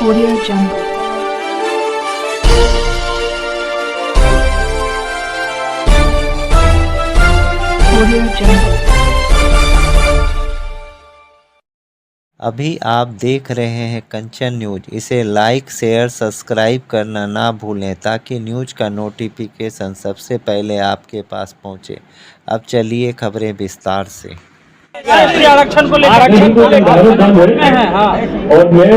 Audio Jungle. Audio Jungle. अभी आप देख रहे हैं कंचन न्यूज। इसे लाइक शेयर सब्सक्राइब करना ना भूलें ताकि न्यूज का नोटिफिकेशन सबसे पहले आपके पास पहुंचे। अब चलिए खबरें विस्तार से। आरक्षण को लेकर और मैं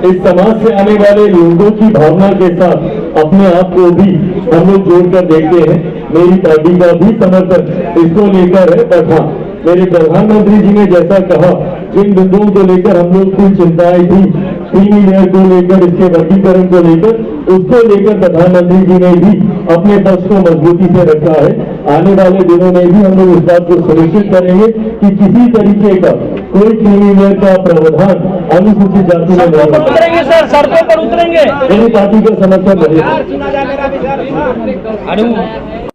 इस समाज से आने वाले लोगों की भावना के साथ अपने आप को भी हम लोग जोड़कर देखते हैं। मेरी पार्टी का भी समर्थन इसको लेकर है। बट हाँ, मेरे प्रधानमंत्री जी ने जैसा कहा, जिन बिंदुओं को लेकर हम लोग की चिंताएं थी, क्रीमी लेयर को लेकर, इसके वर्गीकरण को लेकर, उसको लेकर प्रधानमंत्री जी ने भी अपने पक्ष को मजबूती से रखा है। आने वाले दिनों में भी हम लोग इस बात को सुनिश्चित करेंगे कि किसी तरीके का कोई क्रीमी लेयर का प्रावधान अनुसूचित जाति में नहीं उतरेंगे सर, सड़कों पर उतरेंगे। मेरी पार्टी का समर्थन रहेगा।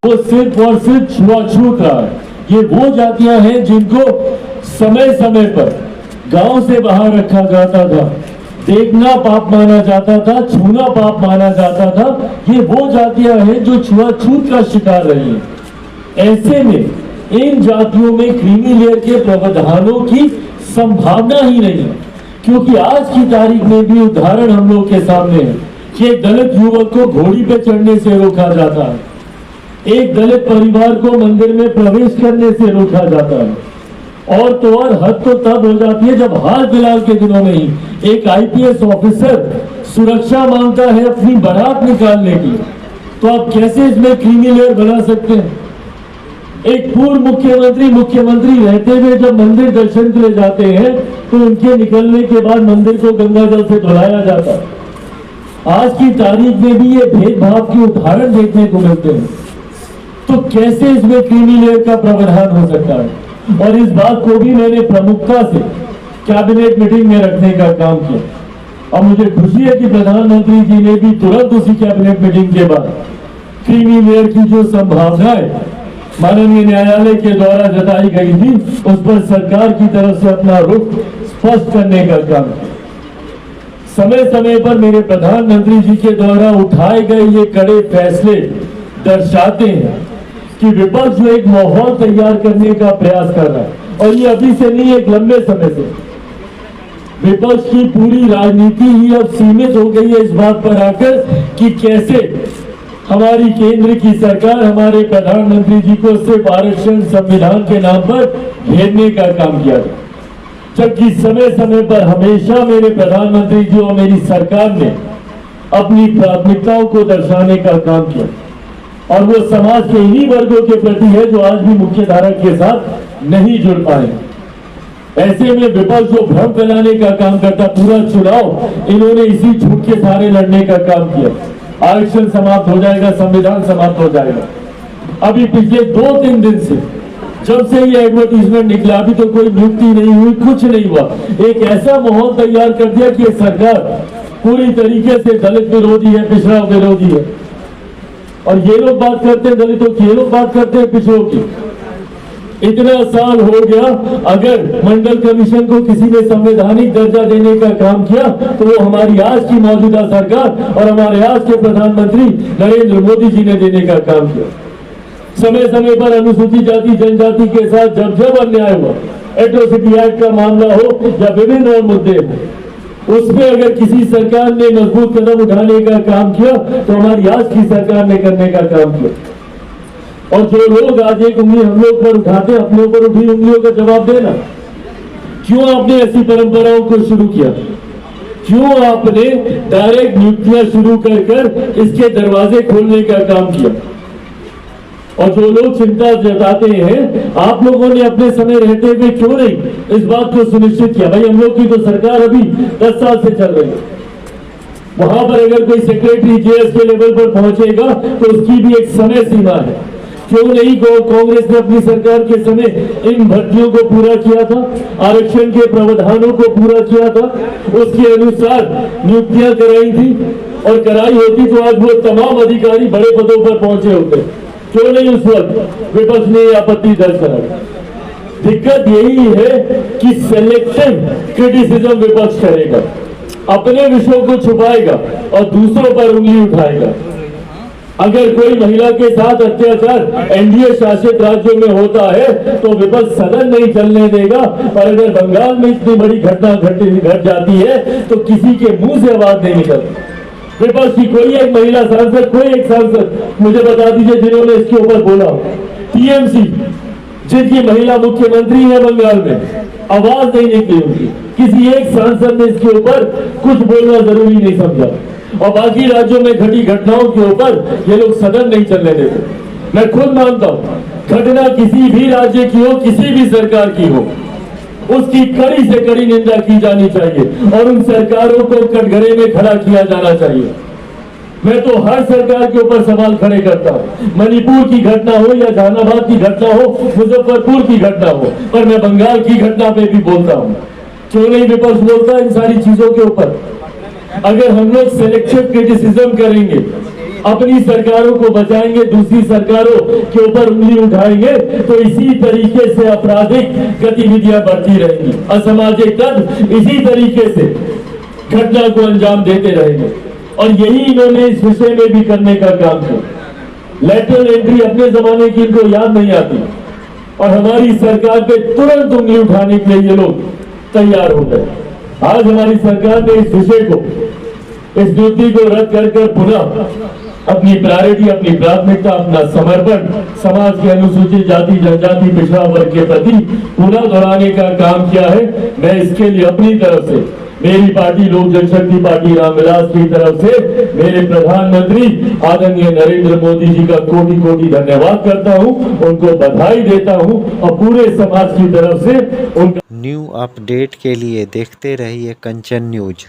वो सिर्फ और सिर्फ छुआछूत रहा है। ये वो जातियां हैं जिनको समय समय पर गांव से बाहर रखा जाता था, देखना पाप माना जाता था, छूना पाप माना जाता था। ये वो जातियां हैं जो छुआछूत का शिकार रही हैं। ऐसे में इन जातियों में क्रीमी लेयर के प्रावधानों की संभावना ही नहीं, क्योंकि आज की तारीख में भी उदाहरण हम लोग के सामने है कि एक दलित युवक को घोड़ी पे चढ़ने से रोका जाता है, एक दलित परिवार को मंदिर में प्रवेश करने से रोका जाता है। और तो और हद तो तब हो जाती है जब हाल फिलहाल के दिनों में ही एक आईपीएस ऑफिसर सुरक्षा मांगता है अपनी बारात निकालने की। तो आप कैसे इसमें क्रीमी लेयर बना सकते हैं? एक पूर्व मुख्यमंत्री रहते हुए जब मंदिर दर्शन के लिए जाते हैं तो उनके निकलने के बाद मंदिर को गंगा जल से धुलाया जाता है। आज की तारीख में भी ये भेदभाव के उदाहरण देखने को मिलते हैं। तो कैसे इसमें क्रीमी लेयर का प्रावधान हो सकता है? और इस बात को भी मैंने प्रमुखता से कैबिनेट मीटिंग में रखने का काम किया। और मुझे खुशी है कि प्रधानमंत्री जी ने भी तुरंत उसी कैबिनेट मीटिंग के बाद क्रीमी लेयर की जो संभावनाएं माननीय न्यायालय के द्वारा जताई गई थी, उस पर सरकार की तरफ से अपना रुख स्पष्ट करने का काम किया। समय समय पर मेरे प्रधानमंत्री जी के द्वारा उठाए गए ये कड़े फैसले दर्शाते हैं कि विपक्ष जो एक माहौल तैयार करने का प्रयास कर रहा है, और ये अभी से नहीं, एक लंबे समय से विपक्ष की पूरी राजनीति ही अब सीमित हो गई है इस बात पर आकर कि कैसे हमारी केंद्र की सरकार हमारे प्रधानमंत्री जी को सिर्फ आरक्षण संविधान के नाम पर घेरने का काम किया गया, जबकि समय समय पर हमेशा मेरे प्रधानमंत्री जी और मेरी सरकार ने अपनी प्राथमिकताओं को दर्शाने का काम किया। और वो समाज के इन्हीं वर्गों के प्रति है जो आज भी मुख्य धारा के साथ नहीं जुड़ पाए। ऐसे में विपक्ष जो भ्रम फैलाने का काम करता, पूरा चुनाव इन्होंने इसी झूठ के सहारे लड़ने का काम किया। आरक्षण समाप्त हो जाएगा, संविधान समाप्त हो जाएगा। अभी पिछले 2-3 दिन से जब से ये एडवर्टीजमेंट निकला, अभी तो कोई नियुक्ति नहीं हुई, कुछ नहीं हुआ। एक ऐसा माहौल तैयार कर दिया कि सरकार पूरी तरीके से दलित विरोधी है, पिछड़ा विरोधी है। और ये लोग बात करते हैं दलितों की, ये लोग बात करते हैं पिछड़ों की। इतना साल हो गया, अगर मंडल कमीशन को किसी ने संवैधानिक दर्जा देने का काम किया तो वो हमारी आज की मौजूदा सरकार और हमारे आज के प्रधानमंत्री नरेंद्र मोदी जी ने देने का काम किया। समय समय पर अनुसूचित जाति जनजाति के साथ जब जब अन्याय हुआ, एट्रोसिटी एक्ट का मामला हो या विभिन्न और मुद्दे हो, उसमें अगर किसी सरकार ने मजबूत कदम उठाने का काम किया तो हमारी आज की सरकार ने करने का काम किया। और जो लोग आज एक उंगली हम लोग पर उठाते, अपने ऊपर उठी उंगलियों का जवाब देना। क्यों आपने ऐसी परंपराओं को शुरू किया? क्यों आपने डायरेक्ट नियुक्तियां शुरू कर इसके दरवाजे खोलने का काम किया? और जो लोग चिंता जताते हैं, आप लोगों ने अपने समय रहते हुए क्यों नहीं इस बात को सुनिश्चित किया? भाई, हम लोग की तो सरकार अभी 10 साल से चल रही है। वहां पर अगर कोई सेक्रेटरी जेएस के लेवल पर पहुंचेगा तो उसकी भी एक समय सीमा है। क्यों नहीं कांग्रेस ने अपनी सरकार के समय इन भर्तियों को पूरा किया था, आरक्षण के प्रावधानों को पूरा किया था, उसके अनुसार नियुक्तियां कराई थी, और कराई होती तो आज वो तमाम अधिकारी बड़े पदों पर पहुंचे होते। क्यों नहीं उस वक्त विपक्ष ने आपत्ति दर्ज कराई? दिक्कत यही है कि सिलेक्टिव क्रिटिसिज्म विपक्ष करेगा। अपने विषयों को छुपाएगा और दूसरों पर उंगली उठाएगा। अगर कोई महिला के साथ अत्याचार एनडीए शासित राज्यों में होता है तो विपक्ष सदन नहीं चलने देगा, और अगर बंगाल में इतनी बड़ी घटना घट जाती है तो किसी के मुंह से आवाज नहीं निकलती। विपक्ष की कोई एक महिला सांसद, कोई एक सांसद मुझे बता दीजिए जिन्होंने इसके ऊपर बोला। टीएमसी जिनकी महिला मुख्यमंत्री है बंगाल में, आवाज नहीं निकली उनकी, किसी एक सांसद ने इसके ऊपर कुछ बोलना जरूरी नहीं समझा, और बाकी राज्यों में घटी घटनाओं के ऊपर ये लोग सदन नहीं चलने देते। मैं खुद मानता हूं घटना किसी भी राज्य की हो, किसी भी सरकार की हो, उसकी कड़ी से कड़ी निंदा की जानी चाहिए और उन सरकारों को कटघरे में खड़ा किया जाना चाहिए। मैं तो हर सरकार के ऊपर सवाल खड़े करता हूं, मणिपुर की घटना हो या जहानाबाद की घटना हो, मुजफ्फरपुर की घटना हो, पर मैं बंगाल की घटना पे भी बोलता हूं। क्यों नहीं विपक्ष बोलता इन सारी चीजों के ऊपर? अगर हम लोग सिलेक्टिव क्रिटिसिज्म करेंगे, अपनी सरकारों को बचाएंगे, दूसरी सरकारों के ऊपर उंगली उठाएंगे, तो इसी तरीके से आपराधिक गतिविधियां बढ़ती रहेंगी, असामाजिक तत्व इसी तरीके से घटना को अंजाम देते रहेंगे। और यही इन्होंने इस विषय में भी करने का काम किया। लेटरल एंट्री अपने जमाने की इनको याद नहीं आती, और हमारी सरकार पे तुरंत उंगली उठाने के लिए ये लोग तैयार हो गए। आज हमारी सरकार ने इस विषय को, इस ड्यूटी को रद्द कर पुनः अपनी प्रायोरिटी, अपनी प्राथमिकता, अपना समर्पण समाज के अनुसूचित जाति, जनजाति, पिछड़ा वर्ग के प्रति पुनः दोहराने का काम किया है। मैं इसके लिए अपनी तरफ से, मेरी पार्टी लोक जनशक्ति पार्टी रामविलास की तरफ से मेरे प्रधानमंत्री आदरणीय नरेंद्र मोदी जी का कोटि कोटि धन्यवाद करता हूं, उनको बधाई देता हूं, और पूरे समाज की तरफ से उनका। न्यू अपडेट के लिए देखते रहिए कंचन न्यूज।